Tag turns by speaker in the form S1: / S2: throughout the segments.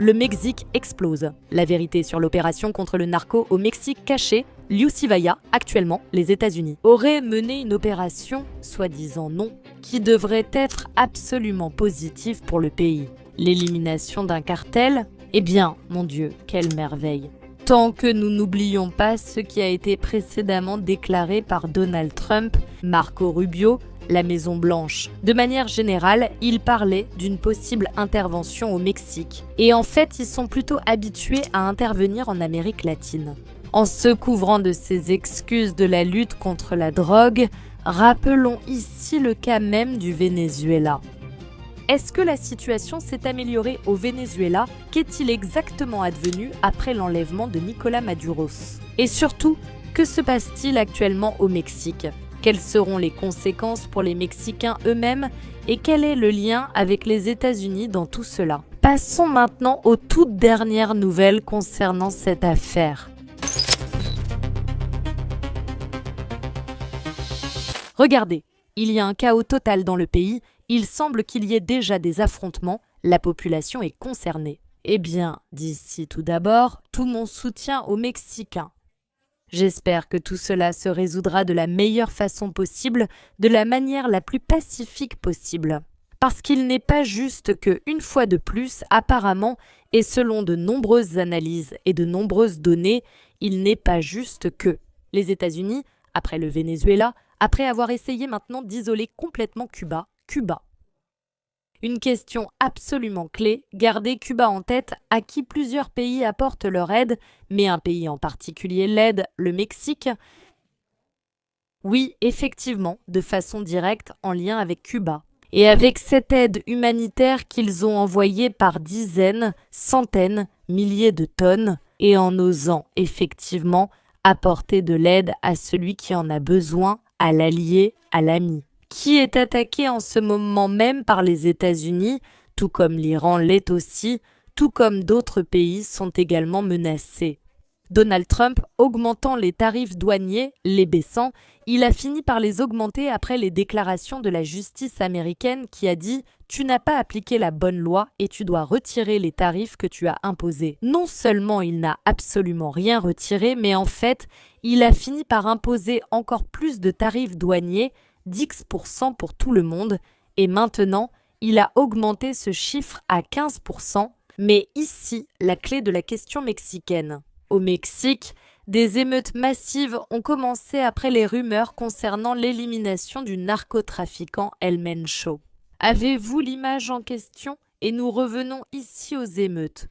S1: le Mexique explose. La vérité sur l'opération contre le narco au Mexique caché, Liu Sivaya, actuellement les États-Unis, aurait mené une opération, soi-disant non, qui devrait être absolument positive pour le pays. L'élimination d'un cartel? Eh bien, mon Dieu, quelle merveille! Tant que nous n'oublions pas ce qui a été précédemment déclaré par Donald Trump, Marco Rubio, la Maison-Blanche. De manière générale, ils parlaient d'une possible intervention au Mexique. Et en fait, ils sont plutôt habitués à intervenir en Amérique latine. En se couvrant de ces excuses de la lutte contre la drogue, rappelons ici le cas même du Venezuela. Est-ce que la situation s'est améliorée au Venezuela? Qu'est-il exactement advenu après l'enlèvement de Nicolás Maduro? Et surtout, que se passe-t-il actuellement au Mexique? Quelles seront les conséquences pour les Mexicains eux-mêmes et quel est le lien avec les États-Unis dans tout cela? Passons maintenant aux toutes dernières nouvelles concernant cette affaire. Regardez, il y a un chaos total dans le pays, il semble qu'il y ait déjà des affrontements, la population est concernée. Eh bien, d'ici tout d'abord, tout mon soutien aux Mexicains. J'espère que tout cela se résoudra de la meilleure façon possible, de la manière la plus pacifique possible. Parce qu'il n'est pas juste que, une fois de plus, apparemment, et selon de nombreuses analyses et de nombreuses données, il n'est pas juste que les États-Unis, après le Venezuela, après avoir essayé maintenant d'isoler complètement Cuba. Une question absolument clé, gardez Cuba en tête, à qui plusieurs pays apportent leur aide, mais un pays en particulier l'aide, le Mexique. Oui, effectivement, de façon directe en lien avec Cuba. Et avec cette aide humanitaire qu'ils ont envoyée par dizaines, centaines, milliers de tonnes, et en osant effectivement apporter de l'aide à celui qui en a besoin, à l'allié, à l'ami. Qui est attaqué en ce moment même par les États-Unis, tout comme l'Iran l'est aussi, tout comme d'autres pays sont également menacés. Donald Trump augmentant les tarifs douaniers, les baissant, il a fini par les augmenter après les déclarations de la justice américaine qui a dit « Tu n'as pas appliqué la bonne loi et tu dois retirer les tarifs que tu as imposés ». Non seulement il n'a absolument rien retiré, mais en fait, il a fini par imposer encore plus de tarifs douaniers, 10% pour tout le monde, et maintenant, il a augmenté ce chiffre à 15%, mais ici, la clé de la question mexicaine. Au Mexique, des émeutes massives ont commencé après les rumeurs concernant l'élimination du narcotrafiquant El Mencho. Avez-vous l'image en question? Et nous revenons ici aux émeutes.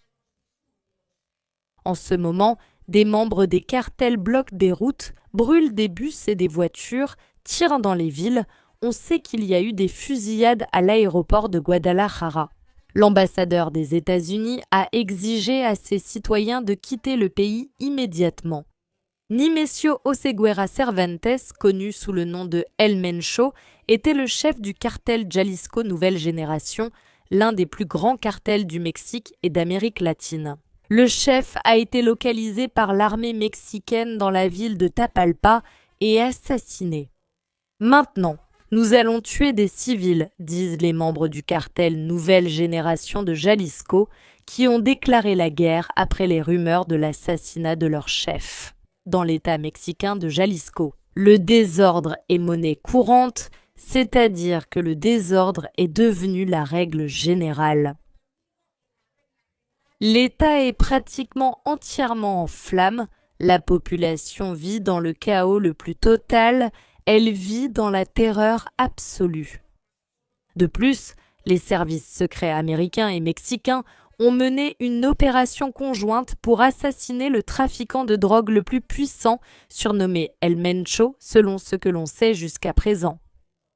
S1: En ce moment, des membres des cartels bloquent des routes, brûlent des bus et des voitures, tirent dans les villes. On sait qu'il y a eu des fusillades à l'aéroport de Guadalajara. L'ambassadeur des États-Unis a exigé à ses citoyens de quitter le pays immédiatement. Nemesio Oseguera Cervantes, connu sous le nom de El Mencho, était le chef du cartel Jalisco Nouvelle Génération, l'un des plus grands cartels du Mexique et d'Amérique latine. Le chef a été localisé par l'armée mexicaine dans la ville de Tapalpa et assassiné. Maintenant, nous allons tuer des civils, disent les membres du cartel Nouvelle Génération de Jalisco, qui ont déclaré la guerre après les rumeurs de l'assassinat de leur chef. Dans l'État mexicain de Jalisco, le désordre est monnaie courante, c'est-à-dire que le désordre est devenu la règle générale. L'État est pratiquement entièrement en flammes, la population vit dans le chaos le plus total, elle vit dans la terreur absolue. De plus, les services secrets américains et mexicains ont mené une opération conjointe pour assassiner le trafiquant de drogue le plus puissant, surnommé El Mencho, selon ce que l'on sait jusqu'à présent.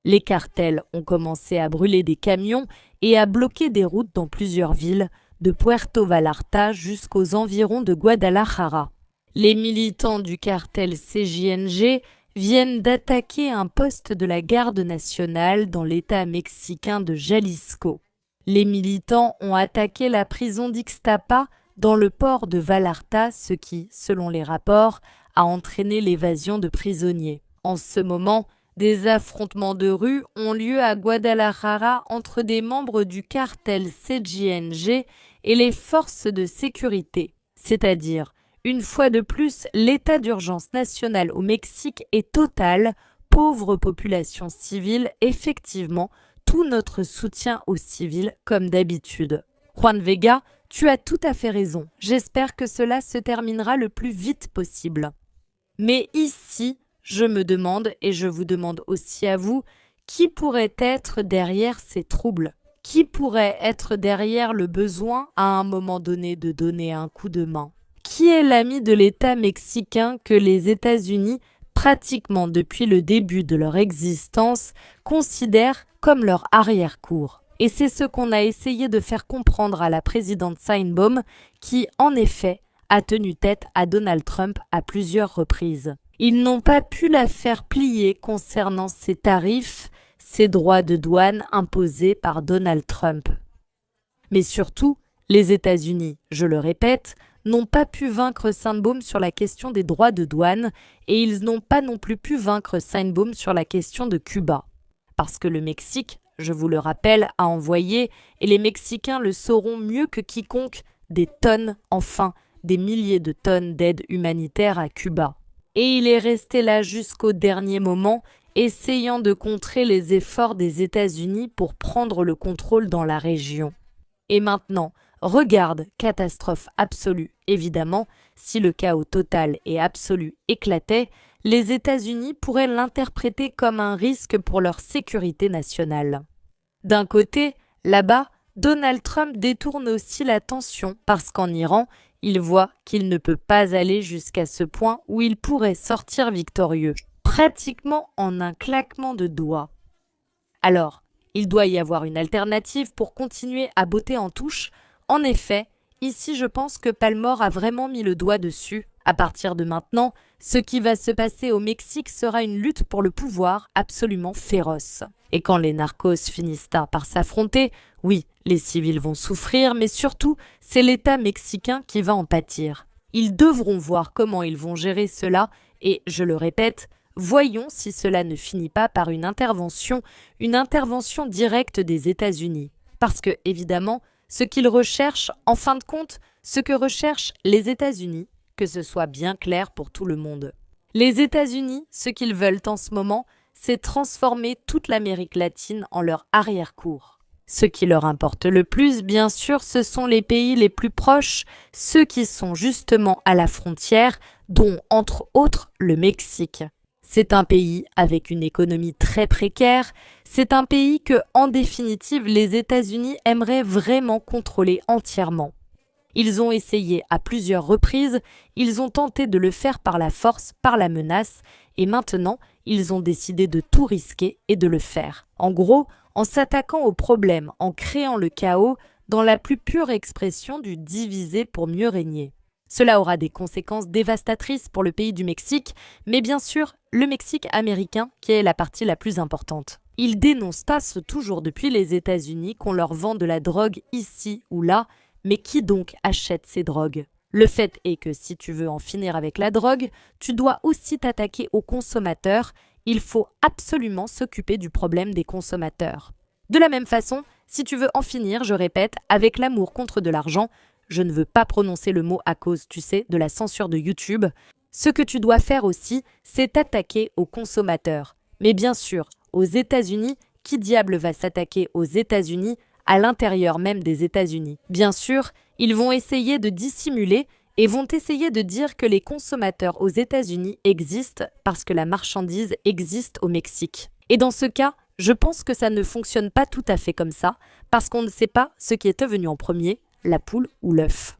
S1: Les cartels ont commencé à brûler des camions et à bloquer des routes dans plusieurs villes, de Puerto Vallarta jusqu'aux environs de Guadalajara. Les militants du cartel CJNG viennent d'attaquer un poste de la garde nationale dans l'État mexicain de Jalisco. Les militants ont attaqué la prison d'Ixtapa dans le port de Vallarta, ce qui, selon les rapports, a entraîné l'évasion de prisonniers. En ce moment, des affrontements de rue ont lieu à Guadalajara entre des membres du cartel CJNG et les forces de sécurité, c'est-à-dire, une fois de plus, l'état d'urgence national au Mexique est total, pauvre population civile, effectivement, tout notre soutien aux civils comme d'habitude. Juan Vega, tu as tout à fait raison, j'espère que cela se terminera le plus vite possible. Mais ici, je me demande, et je vous demande aussi à vous, qui pourrait être derrière ces troubles? Qui pourrait être derrière le besoin, à un moment donné, de donner un coup de main? Qui est l'ami de l'État mexicain que les États-Unis, pratiquement depuis le début de leur existence, considèrent comme leur arrière-cour? Et c'est ce qu'on a essayé de faire comprendre à la présidente Sheinbaum, qui, en effet, a tenu tête à Donald Trump à plusieurs reprises. Ils n'ont pas pu la faire plier concernant ces tarifs, ces droits de douane imposés par Donald Trump. Mais surtout, les États-Unis, je le répète, n'ont pas pu vaincre Sheinbaum sur la question des droits de douane et ils n'ont pas non plus pu vaincre Sheinbaum sur la question de Cuba. Parce que le Mexique, je vous le rappelle, a envoyé, et les Mexicains le sauront mieux que quiconque, des tonnes, enfin, des milliers de tonnes d'aide humanitaire à Cuba. Et il est resté là jusqu'au dernier moment, essayant de contrer les efforts des États-Unis pour prendre le contrôle dans la région. Et maintenant, regarde, catastrophe absolue, évidemment, si le chaos total et absolu éclatait, les États-Unis pourraient l'interpréter comme un risque pour leur sécurité nationale. D'un côté, là-bas, Donald Trump détourne aussi l'attention parce qu'en Iran, il voit qu'il ne peut pas aller jusqu'à ce point où il pourrait sortir victorieux, pratiquement en un claquement de doigts. Alors, il doit y avoir une alternative pour continuer à botter en touche. En effet, ici je pense que Palmore a vraiment mis le doigt dessus. À partir de maintenant, ce qui va se passer au Mexique sera une lutte pour le pouvoir absolument féroce. Et quand les narcos finissent par s'affronter, oui, les civils vont souffrir, mais surtout, c'est l'État mexicain qui va en pâtir. Ils devront voir comment ils vont gérer cela et, je le répète, voyons si cela ne finit pas par une intervention directe des États-Unis. Parce que, évidemment, ce qu'ils recherchent, en fin de compte, ce que recherchent les États-Unis, que ce soit bien clair pour tout le monde. Les États-Unis, ce qu'ils veulent en ce moment, c'est transformer toute l'Amérique latine en leur arrière-cour. Ce qui leur importe le plus, bien sûr, ce sont les pays les plus proches, ceux qui sont justement à la frontière, dont, entre autres, le Mexique. C'est un pays avec une économie très précaire, c'est un pays que, en définitive, les États-Unis aimeraient vraiment contrôler entièrement. Ils ont essayé à plusieurs reprises, ils ont tenté de le faire par la force, par la menace, et maintenant, ils ont décidé de tout risquer et de le faire. En gros, en s'attaquant au problème, en créant le chaos, dans la plus pure expression du diviser pour mieux régner. Cela aura des conséquences dévastatrices pour le pays du Mexique, mais bien sûr, le Mexique américain qui est la partie la plus importante. Ils dénoncent toujours depuis les États-Unis qu'on leur vend de la drogue ici ou là, mais qui donc achète ces drogues? Le fait est que si tu veux en finir avec la drogue, tu dois aussi t'attaquer aux consommateurs. Il faut absolument s'occuper du problème des consommateurs. De la même façon, si tu veux en finir, je répète, avec l'amour contre de l'argent, je ne veux pas prononcer le mot à cause, tu sais, de la censure de YouTube. Ce que tu dois faire aussi, c'est t'attaquer aux consommateurs. Mais bien sûr, aux États-Unis, qui diable va s'attaquer aux États-Unis à l'intérieur même des États-Unis? Bien sûr, ils vont essayer de dissimuler et vont essayer de dire que les consommateurs aux États-Unis existent parce que la marchandise existe au Mexique. Et dans ce cas, je pense que ça ne fonctionne pas tout à fait comme ça, parce qu'on ne sait pas ce qui est venu en premier, la poule ou l'œuf.